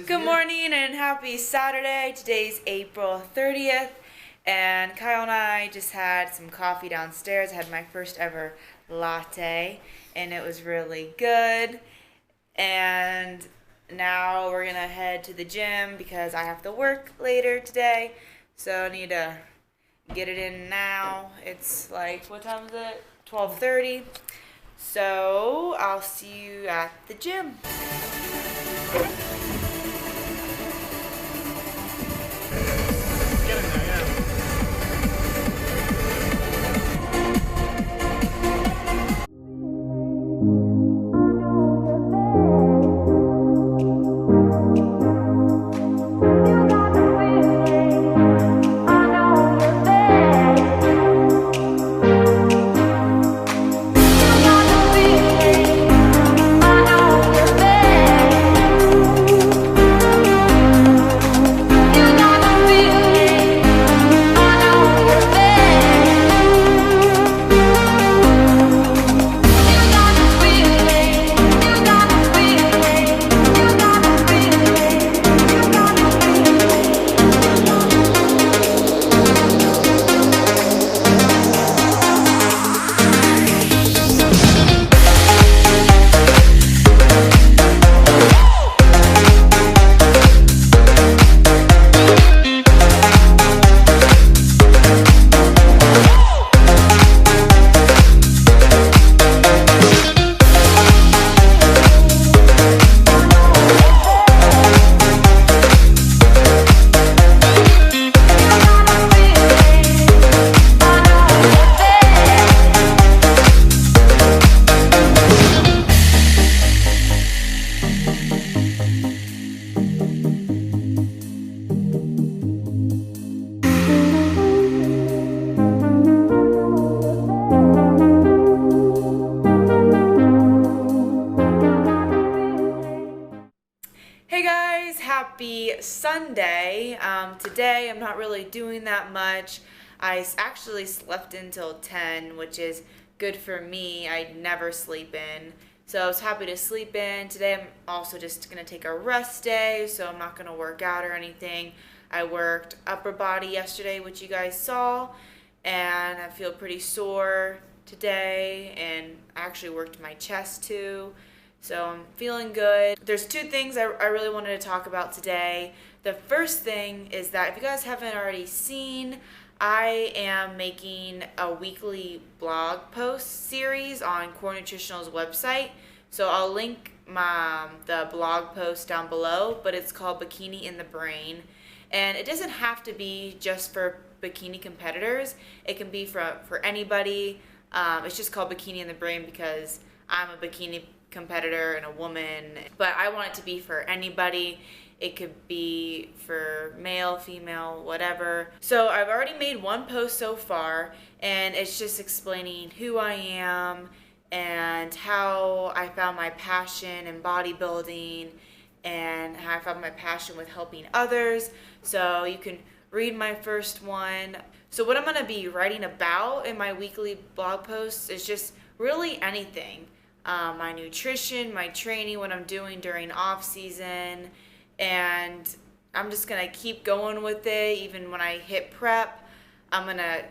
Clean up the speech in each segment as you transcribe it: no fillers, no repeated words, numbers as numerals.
Good morning and happy Saturday. Today's April 30th and Kyle and I just had some coffee downstairs. I had my first ever latte and it was really good. And now we're gonna head to the gym because I have to work later today. So I need to get it in now. It's like, what time is it? 12:30. So I'll see you at the gym. Hey guys, happy Sunday. Today I'm not really doing that much. I actually slept until 10, which is good for me. I never sleep in. So I was happy to sleep in. Today I'm also just going to take a rest day, so I'm not going to work out or anything. I worked upper body yesterday, which you guys saw, and I feel pretty sore today, and I actually worked my chest too. So I'm feeling good. There's two things I really wanted to talk about today. The first thing is that if you guys haven't already seen, I am making a weekly blog post series on Core Nutritional's website. So I'll link the blog post down below, but it's called Bikini in the Brain. And it doesn't have to be just for bikini competitors. It can be for anybody. It's just called Bikini in the Brain because I'm a bikini competitor and a woman, but I want it to be for anybody. It could be for male, female, whatever. So I've already made one post so far, and it's just explaining who I am and how I found my passion in bodybuilding and how I found my passion with helping others. So you can read my first one. So what I'm going to be writing about in my weekly blog posts is just really anything. My nutrition, my training, what I'm doing during off season, and I'm just going to keep going with it. Even when I hit prep, I'm going to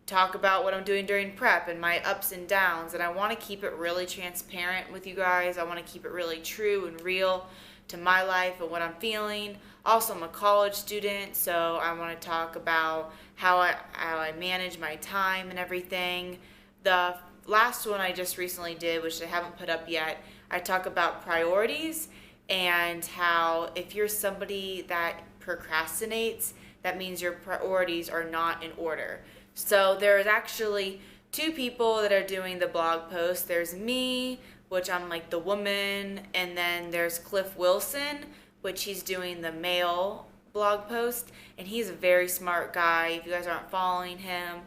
talk about what I'm doing during prep and my ups and downs. And I want to keep it really transparent with you guys. I want to keep it really true and real to my life and what I'm feeling. Also, I'm a college student, so I want to talk about how I manage my time and everything. The last one I just recently did, which I haven't put up yet, I talk about priorities and how if you're somebody that procrastinates, that means your priorities are not in order. So there's actually two people that are doing the blog post. There's me, which I'm like the woman, and then there's Cliff Wilson, which he's doing the male blog post, and he's a very smart guy. If you guys aren't following him,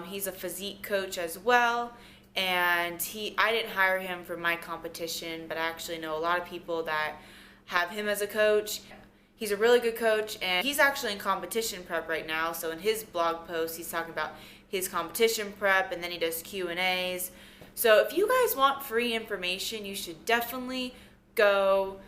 he's a physique coach as well. And I didn't hire him for my competition, but I actually know a lot of people that have him as a coach. He's a really good coach, and he's actually in competition prep right now. So in his blog post, he's talking about his competition prep, and then he does Q&As. So if you guys want free information, you should definitely go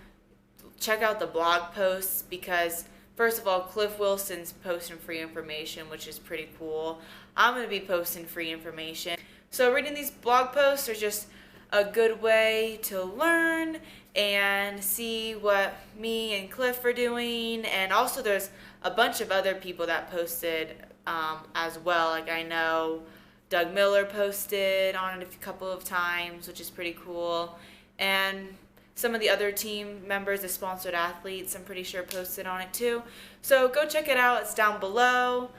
check out the blog posts because, first of all, Cliff Wilson's posting free information, which is pretty cool. I'm going to be posting free information. So reading these blog posts are just a good way to learn and see what me and Cliff are doing. And also there's a bunch of other people that posted as well. Like I know Doug Miller posted on it a couple of times, which is pretty cool. And some of the other team members, the sponsored athletes, I'm pretty sure posted on it too. So go check it out. It's down below.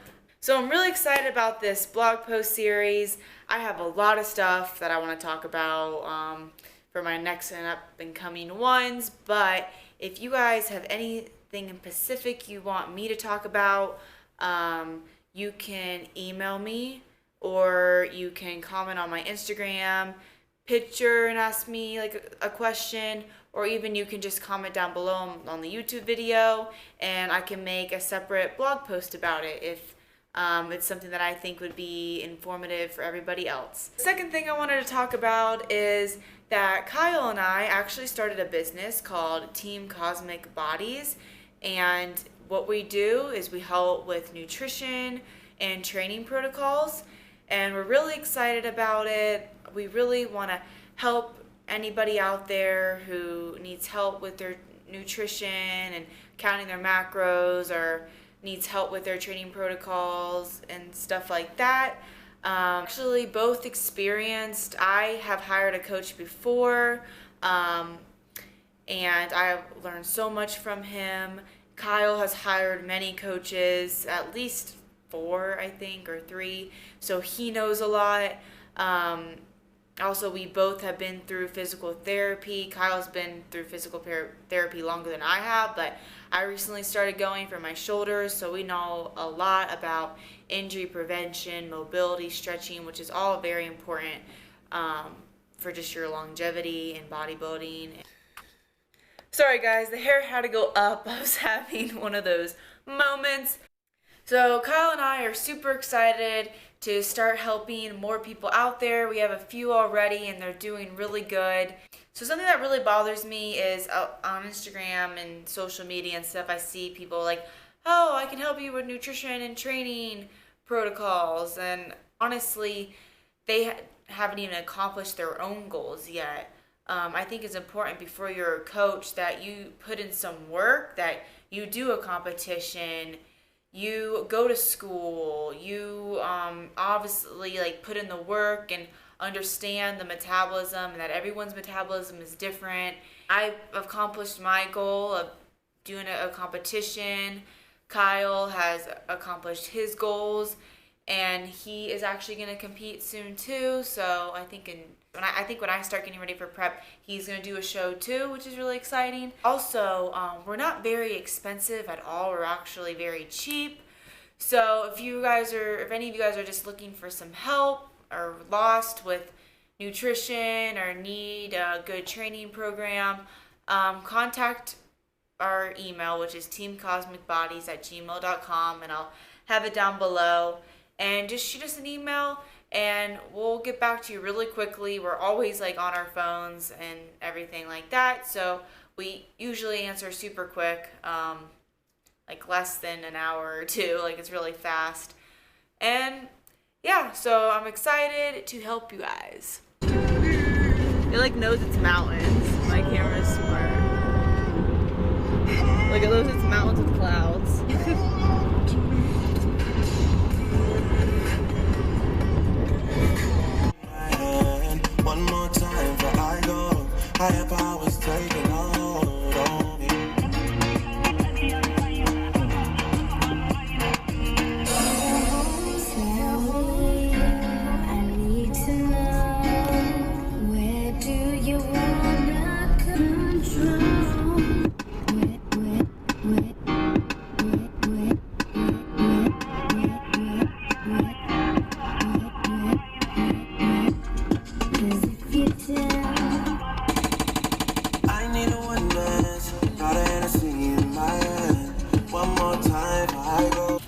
So I'm really excited about this blog post series. I have a lot of stuff that I want to talk about for my next and up and coming ones. But if you guys have anything in specific you want me to talk about, you can email me or you can comment on my Instagram picture and ask me like a question, or even you can just comment down below on the YouTube video and I can make a separate blog post about it if it's something that I think would be informative for everybody else. The second thing I wanted to talk about is that Kyle and I actually started a business called Team Cosmic Bodies, and what we do is we help with nutrition and training protocols, and we're really excited about it. We really want to help anybody out there who needs help with their nutrition and counting their macros, or needs help with their training protocols and stuff like that. Actually both experienced. I have hired a coach before, and I have learned so much from him. Kyle has hired many coaches, at least 4 I think, or 3, so he knows a lot. Also, we both have been through physical therapy. Kyle's been through physical therapy longer than I have, but I recently started going for my shoulders, so we know a lot about injury prevention, mobility, stretching, which is all very important for just your longevity and bodybuilding. Sorry guys, the hair had to go up. I was having one of those moments. So Kyle and I are super excited to start helping more people out there. We have a few already and they're doing really good. So something that really bothers me is on Instagram and social media and stuff, I see people like, oh, I can help you with nutrition and training protocols. And honestly, they haven't even accomplished their own goals yet. I think it's important before you're a coach that you put in some work, that you do a competition, you go to school, you obviously like put in the work and understand the metabolism and that everyone's metabolism is different. I accomplished my goal of doing a competition. Kyle has accomplished his goals, and he is actually going to compete soon too. So I think when I start getting ready for prep, he's going to do a show too, which is really exciting. Also, we're not very expensive at all. We're actually very cheap. So if any of you guys are just looking for some help or lost with nutrition or need a good training program, contact our email, which is teamcosmicbodies@gmail.com, and I'll have it down below. And just shoot us an email and we'll get back to you really quickly. We're always like on our phones and everything like that, so we usually answer super quick, like less than an hour or two. Like, it's really fast. And yeah, so I'm excited to help you guys. It like knows its mountains. My camera's smart. Like, it knows its mountains with clouds. One more time before I go. Higher powers taking hold on me. I need to know, where do you wanna control? I need a witness. Got an Hennessy in my hand. One more time before I go.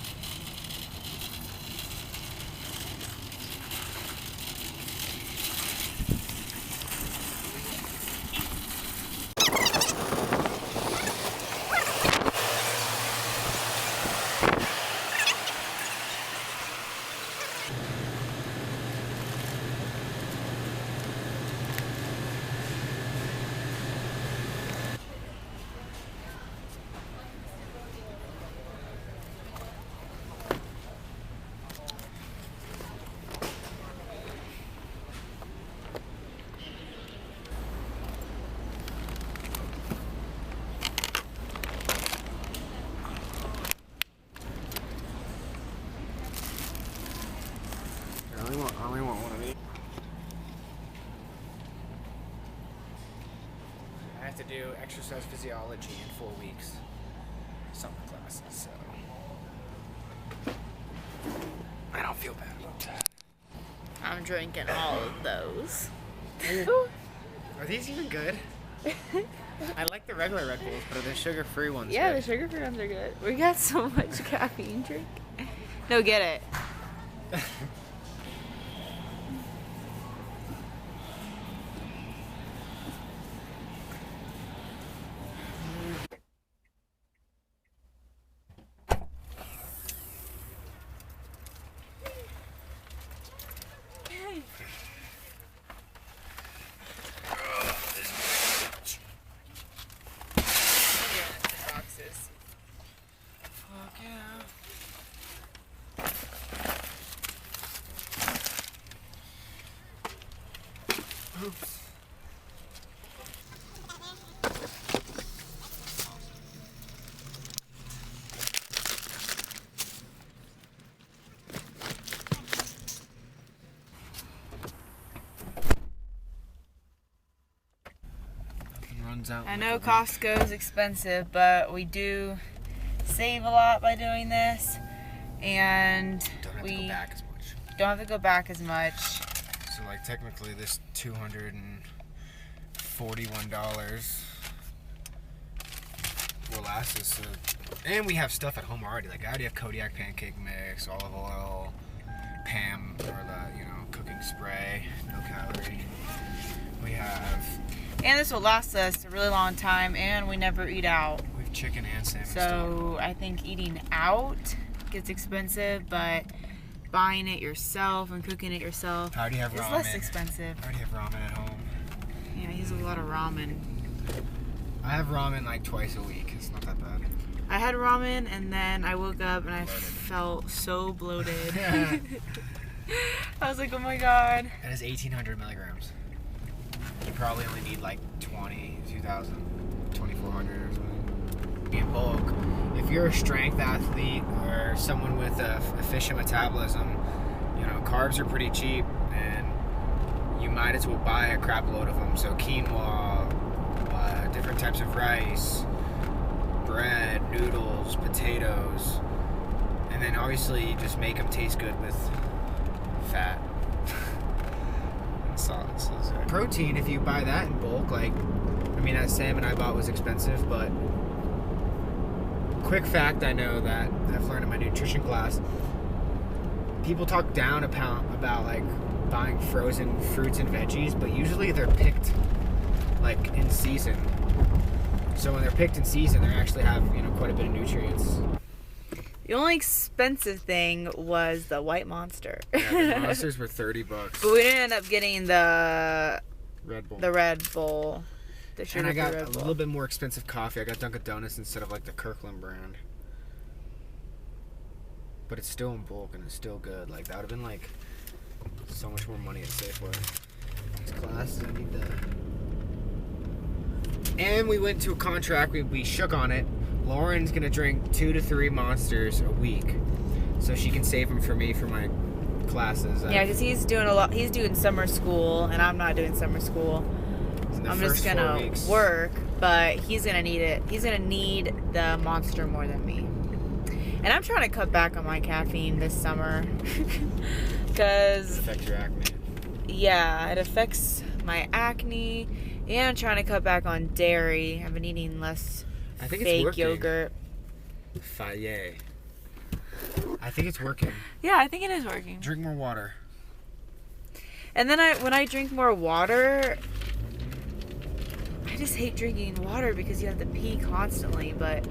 I only want one of these. I have to do exercise physiology in 4 weeks. Summer classes, so I don't feel bad about that. I'm drinking all of those. Are these even good? I like the regular Red Bulls, but are the sugar-free ones Yeah, good? the sugar-free ones are good. We got so much caffeine drink. No, get it. Boxes. Fuck yeah. Oops. Runs out. I know Costco is expensive, but we do save a lot by doing this, and Don't have to we go back as much. don't have to go back as much. So like technically this $241 will last us. And we have stuff at home already. Like I already have Kodiak pancake mix, olive oil, Pam, or the cooking spray, no calorie. We have And this will last us a really long time, and we never eat out. chicken and salmon. So I think eating out gets expensive, but buying it yourself and cooking it yourself I already have is ramen. less expensive. I already have ramen at home. Yeah, I use a lot of ramen. I have ramen like twice a week. It's not that bad. I had ramen and then I woke up and I felt so bloated. I was like, oh my god. That is 1,800 milligrams. You probably only need like 2,000, 2,400 or something. In bulk, if you're a strength athlete or someone with a efficient metabolism, you know, carbs are pretty cheap and you might as well buy a crap load of them. So quinoa, different types of rice, bread, noodles, potatoes, and then obviously you just make them taste good with fat. Sauce. Protein, if you buy that in bulk, like, I mean, that salmon I bought was expensive, but quick fact I know that I've learned in my nutrition class, people talk down about like buying frozen fruits and veggies, but usually they're picked like in season. So when they're picked in season, they actually have, you know, quite a bit of nutrients. The only expensive thing was the White Monster. Yeah, the monsters were $30. But we didn't end up getting the Red Bull. The Red Bull. The And I got Red a Bull. little bit more expensive coffee. I got Dunkin' Donuts instead of like the Kirkland brand. But it's still in bulk and it's still good. Like that would have been like so much more money at Safeway. These classes, I need that. And we went to a contract. We shook on it. Lauren's gonna drink 2 to 3 monsters a week, so she can save them for me for my classes. Yeah, because he's doing a lot. He's doing summer school, and I'm not doing summer school. I'm just gonna work, but he's gonna need it. He's gonna need the monster more than me. And I'm trying to cut back on my caffeine this summer, because affect your acne. Yeah, it affects my acne, and I'm trying to cut back on dairy. I've been eating less fake yogurt. Faye. I think it's working. Yeah, I think it is working. Drink more water. And then when I drink more water, I just hate drinking water because you have to pee constantly. But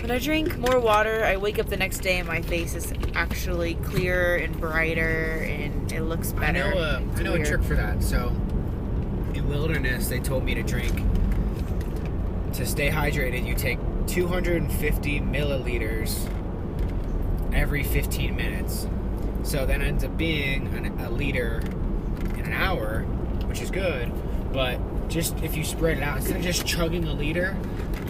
when I drink more water, I wake up the next day and my face is actually clearer and brighter, and it looks better. I know a trick for that. So in wilderness, they told me to drink. To stay hydrated, you take 250 milliliters every 15 minutes. So that ends up being a liter in an hour, which is good. But just if you spread it out, instead of just chugging a liter,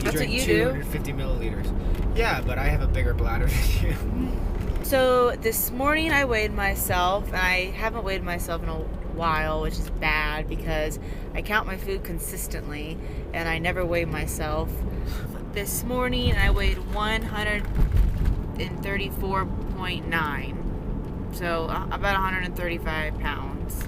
you drink 250 milliliters. Yeah, but I have a bigger bladder than you. So this morning I weighed myself, and I haven't weighed myself in a while, which is bad because I count my food consistently and I never weigh myself. This morning I weighed 134.9, so about 135 pounds.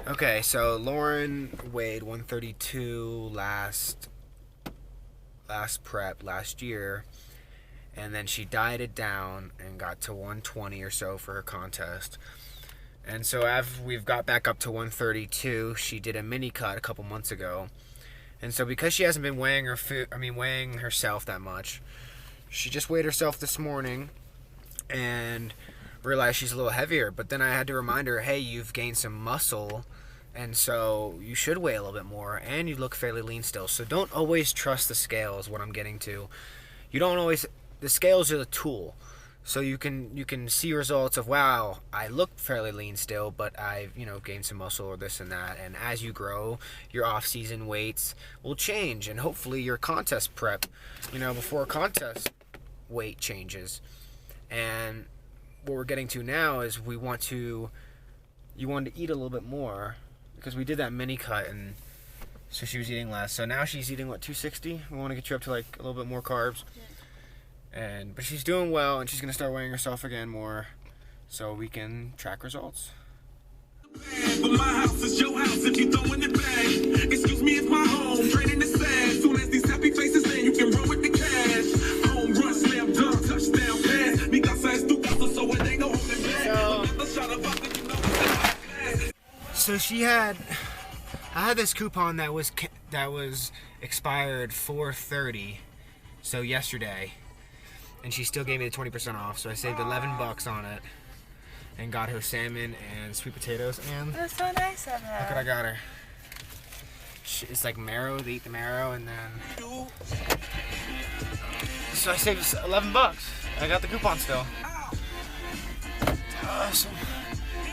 Okay, so Lauren weighed 132 last prep last year, and then she dieted down and got to 120 or so for her contest. And so as we've got back up to 132, she did a mini cut a couple months ago. And so because she hasn't been weighing herself that much, she just weighed herself this morning and realized she's a little heavier. But then I had to remind her, hey, you've gained some muscle, and so you should weigh a little bit more, and you look fairly lean still. So don't always trust the scale is what I'm getting to. The scales are the tool. So you can see results of, wow, I look fairly lean still, but I've, gained some muscle or this and that. And as you grow, your off-season weights will change, and hopefully your contest prep, before a contest weight changes. And what we're getting to now is you want to eat a little bit more, because we did that mini cut, and so she was eating less. So now she's eating 260. We want to get you up to like a little bit more carbs. Yeah. But she's doing well, and she's gonna start weighing herself again more, so we can track results. But my house is your house if you throwing it back. Excuse me, it's my home. Draining the sand. Soon as these So I had this coupon that was expired 4/30, so yesterday, and she still gave me the 20% off. So I saved $11 on it, and got her salmon and sweet potatoes. And That's so nice of her. look what I got her. It's like marrow. They eat the marrow, and then so I saved $11. I got the coupon still. Awesome.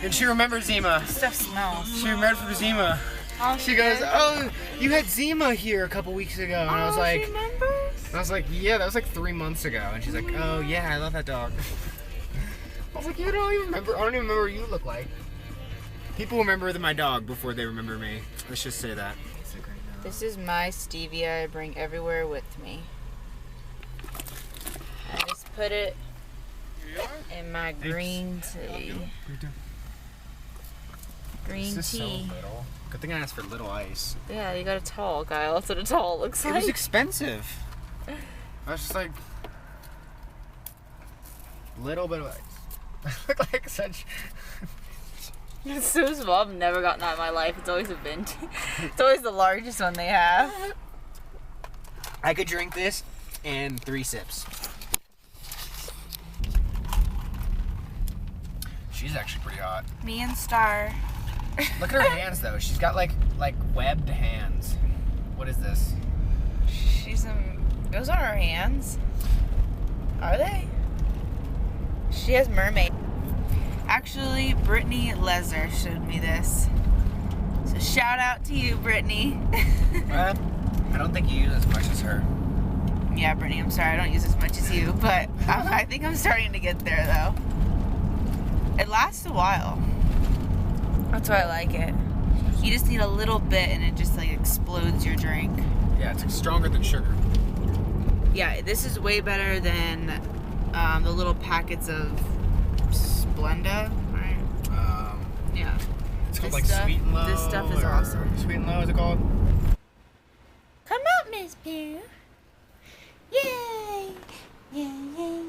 And she remembers Zima. Stuff smells. She remembered from Zima. Oh, She goes, "Oh, you had Zima here a couple weeks ago," and I was like, she remembers? "Yeah, that was like 3 months ago." And she's like, "Oh yeah, I love that dog." I was like, "You don't even remember? I don't even remember what you look like." People remember my dog before they remember me. Let's just say that. This is my stevia I bring everywhere with me. I just put it in my green tea. Green This is so tea. little. Good thing I asked for little ice. Yeah, you got a tall, Kyle. That's what a tall looks It like. was expensive. I was just like, little bit of ice. I look like such. It's so small. I've never gotten that in my life. It's always a venti. It's always the largest one they have. I could drink this in 3 sips. She's actually pretty hot. Me and Star. Look at her hands though. She's got like webbed hands. What is this? Those aren't her hands. Are they? She has mermaid. Actually, Brittany Lesser showed me this. So shout out to you, Brittany. I don't think you use as much as her. Yeah, Brittany, I'm sorry I don't use as much as you, but I think I'm starting to get there though. It lasts a while. That's why I like it. You just need a little bit and it just like explodes your drink. Yeah, it's stronger than sugar. Yeah, this is way better than the little packets of Splenda, right? Yeah. It's called This like stuff- Sweet and Low. this stuff is or awesome. Sweet and Low is it called? Come out, Miss Pooh. Yay! Yay, yay,